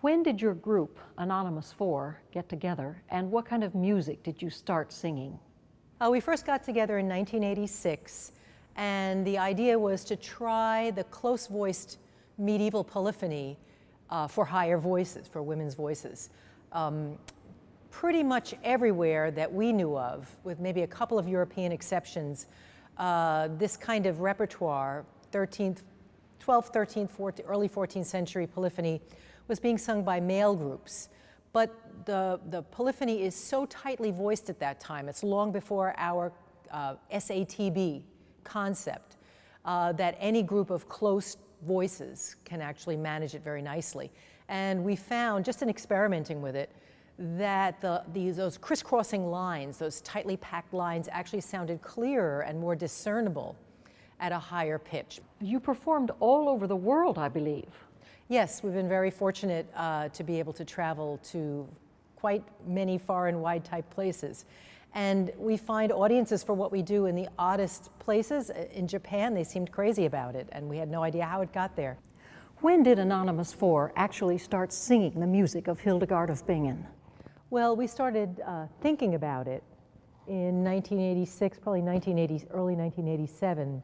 When did your group, Anonymous Four, get together, and what kind of music did you start singing? We first got together in 1986, and the idea was to try the close-voiced medieval polyphony for higher voices, for women's voices. Pretty much everywhere that we knew of, with maybe a couple of European exceptions, this kind of repertoire, 12th, 13th, 14th, early 14th century polyphony, was being sung by male groups. But the polyphony is so tightly voiced at that time, it's long before our SATB concept, that any group of close voices can actually manage it very nicely. And we found, just in experimenting with it, that those crisscrossing lines, those tightly packed lines, actually sounded clearer and more discernible at a higher pitch. You performed all over the world, I believe. Yes, we've been very fortunate to be able to travel to quite many far and wide type places. And we find audiences for what we do in the oddest places. In Japan, they seemed crazy about it, and we had no idea how it got there. When did Anonymous Four actually start singing the music of Hildegard of Bingen? Well, we started thinking about it in 1986, probably early 1987.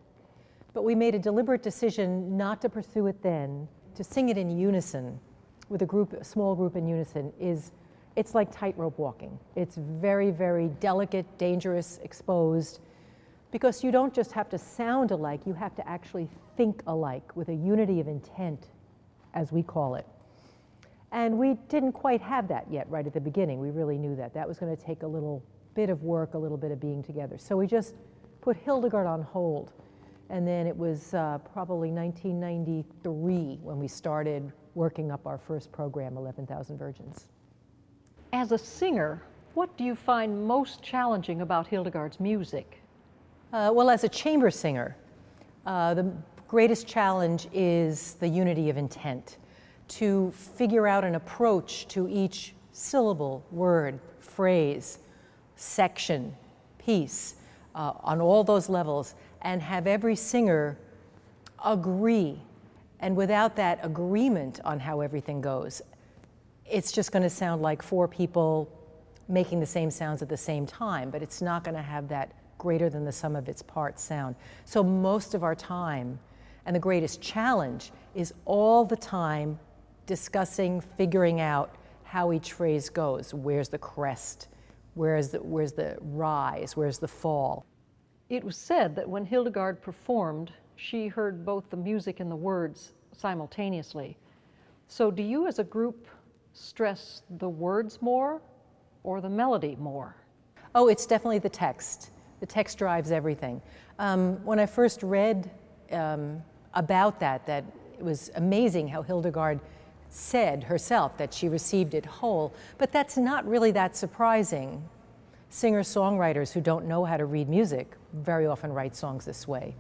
But we made a deliberate decision not to pursue it then. To sing it in unison with a small group in unison it's like tightrope walking. It's very, very delicate, dangerous, exposed, because you don't just have to sound alike, you have to actually think alike with a unity of intent, as we call it. And we didn't quite have that yet right at the beginning. We really knew that. That was going to take a little bit of work, a little bit of being together. So we just put Hildegard on hold. And then it was probably 1993 when we started working up our first program, 11,000 Virgins. As a singer, what do you find most challenging about Hildegard's music? Well, as a chamber singer, the greatest challenge is the unity of intent, to figure out an approach to each syllable, word, phrase, section, piece, on all those levels, and have every singer agree. And without that agreement on how everything goes, it's just going to sound like four people making the same sounds at the same time, but it's not going to have that greater than the sum of its parts sound. So most of our time, and the greatest challenge, is all the time discussing, figuring out how each phrase goes. Where's the crest? Where's the rise? Where's the fall? It was said that when Hildegard performed, she heard both the music and the words simultaneously. So do you as a group stress the words more or the melody more? Oh, it's definitely the text. The text drives everything. When I first read about that it was amazing how Hildegard said herself that she received it whole, but that's not really that surprising. Singer-songwriters who don't know how to read music very often write songs this way.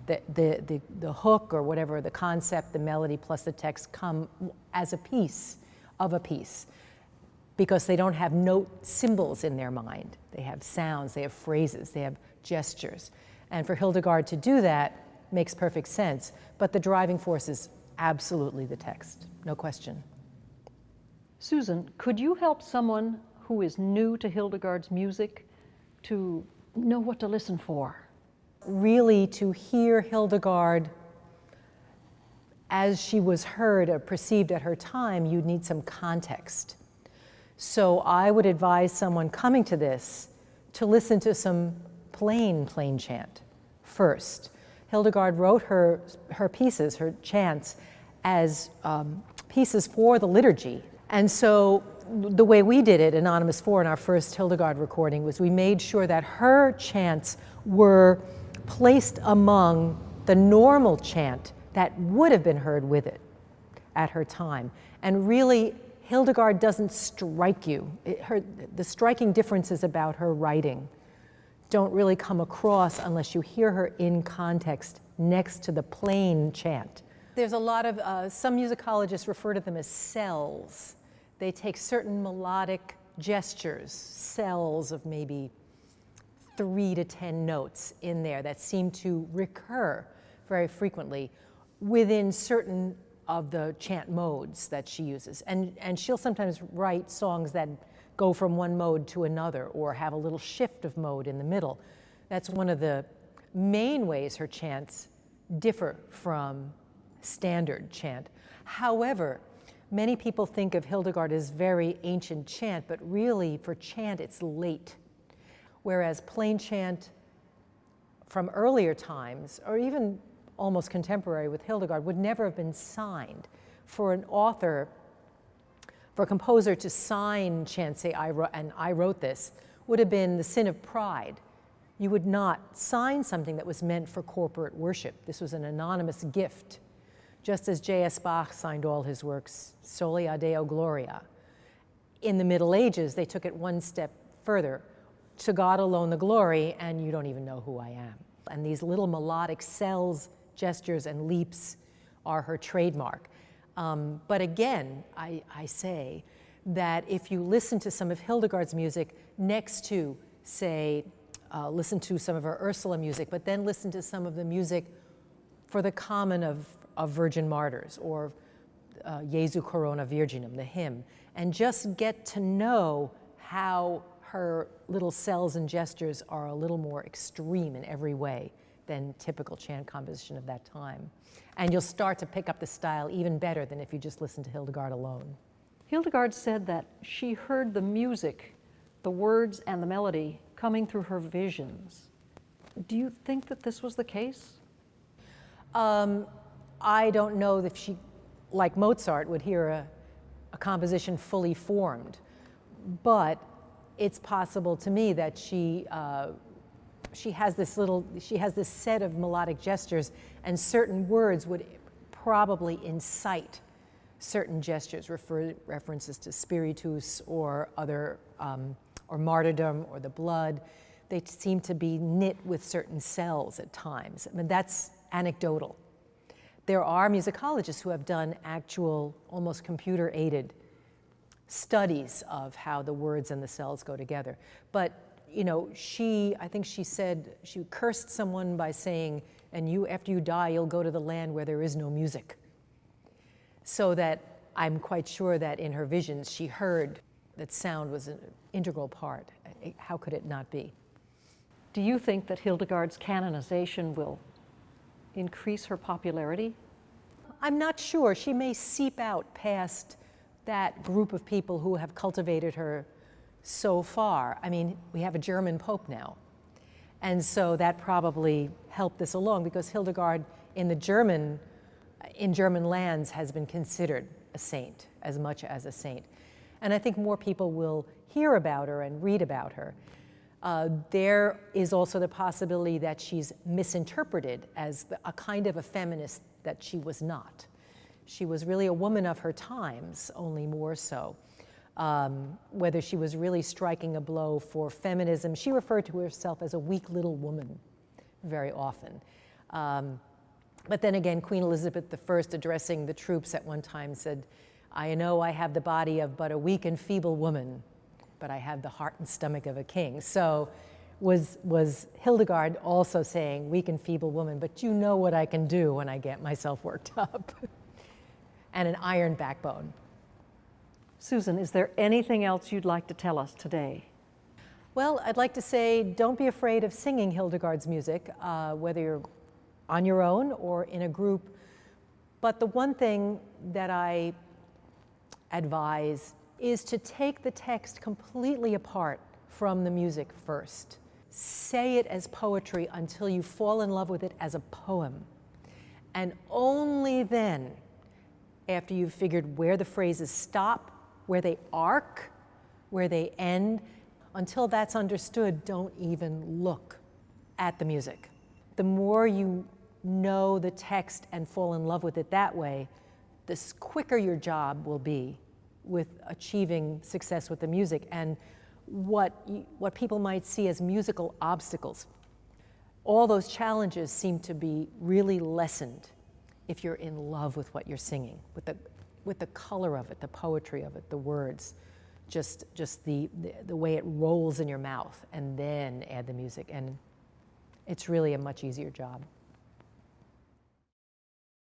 The hook or whatever, the concept, the melody plus the text come as a piece of a piece because they don't have note symbols in their mind. They have sounds, they have phrases, they have gestures. And for Hildegard to do that makes perfect sense, but the driving force is absolutely the text, no question. Susan, could you help someone who is new to Hildegard's music to know what to listen for? Really, to hear Hildegard as she was heard or perceived at her time, you'd need some context. So I would advise someone coming to this to listen to some plain chant first. Hildegard wrote her pieces, her chants, as pieces for the liturgy. And so the way we did it, Anonymous Four, in our first Hildegard recording, was we made sure that her chants were placed among the normal chant that would have been heard with it at her time. And really, Hildegard doesn't strike you. The striking differences about her writing don't really come across unless you hear her in context next to the plain chant. There's a lot of, some musicologists refer to them as cells. They take certain melodic gestures, cells of maybe 3 to 10 notes in there that seem to recur very frequently within certain of the chant modes that she uses. And she'll sometimes write songs that go from one mode to another or have a little shift of mode in the middle. That's one of the main ways her chants differ from standard chant. However, many people think of Hildegard as very ancient chant, but really for chant it's late. Whereas plain chant from earlier times, or even almost contemporary with Hildegard, would never have been signed. For an author, for a composer to sign chant, say, I wrote this, would have been the sin of pride. You would not sign something that was meant for corporate worship. This was an anonymous gift, just as J.S. Bach signed all his works, Soli a Deo Gloria. In the Middle Ages, they took it one step further. To God alone the glory, and you don't even know who I am. And these little melodic cells, gestures, and leaps are her trademark. But again, I say that if you listen to some of Hildegard's music next to, say, listen to some of her Ursula music, but then listen to some of the music for the canon of Virgin Martyrs, or Jesu Corona Virginum, the hymn, and just get to know how her little cells and gestures are a little more extreme in every way than typical chant composition of that time. And you'll start to pick up the style even better than if you just listen to Hildegard alone. Hildegard said that she heard the music, the words and the melody coming through her visions. Do you think that this was the case? I don't know if she, like Mozart, would hear a composition fully formed, but it's possible to me that she has this set of melodic gestures, and certain words would probably incite certain gestures, references to spiritus or other, or martyrdom or the blood. They seem to be knit with certain cells at times. I mean, that's anecdotal. There are musicologists who have done actual, almost computer-aided studies of how the words and the cells go together. But, you know, I think she said, she cursed someone by saying, and you, after you die, you'll go to the land where there is no music. So that I'm quite sure that in her visions, she heard that sound was an integral part. How could it not be? Do you think that Hildegard's canonization will increase her popularity? I'm not sure. She may seep out past that group of people who have cultivated her so far. I mean, we have a German Pope now. And so that probably helped this along, because Hildegard in German lands has been considered a saint, as much as a saint. And I think more people will hear about her and read about her. There is also the possibility that she's misinterpreted as a kind of a feminist that she was not. She was really a woman of her times, only more so. Whether she was really striking a blow for feminism, she referred to herself as a weak little woman very often. But then again, Queen Elizabeth I, addressing the troops at one time, said, "I know I have the body of but a weak and feeble woman, but I have the heart and stomach of a king." So was Hildegard also saying, weak and feeble woman, but you know what I can do when I get myself worked up. And an iron backbone. Susan, is there anything else you'd like to tell us today? Well, I'd like to say, don't be afraid of singing Hildegard's music, whether you're on your own or in a group. But the one thing that I advise is to take the text completely apart from the music first. Say it as poetry until you fall in love with it as a poem. And only then, after you've figured where the phrases stop, where they arc, where they end, until that's understood, don't even look at the music. The more you know the text and fall in love with it that way, the quicker your job will be with achieving success with the music, and what people might see as musical obstacles. All those challenges seem to be really lessened if you're in love with what you're singing, with the color of it, the poetry of it, the words, just the way it rolls in your mouth, and then add the music, and it's really a much easier job.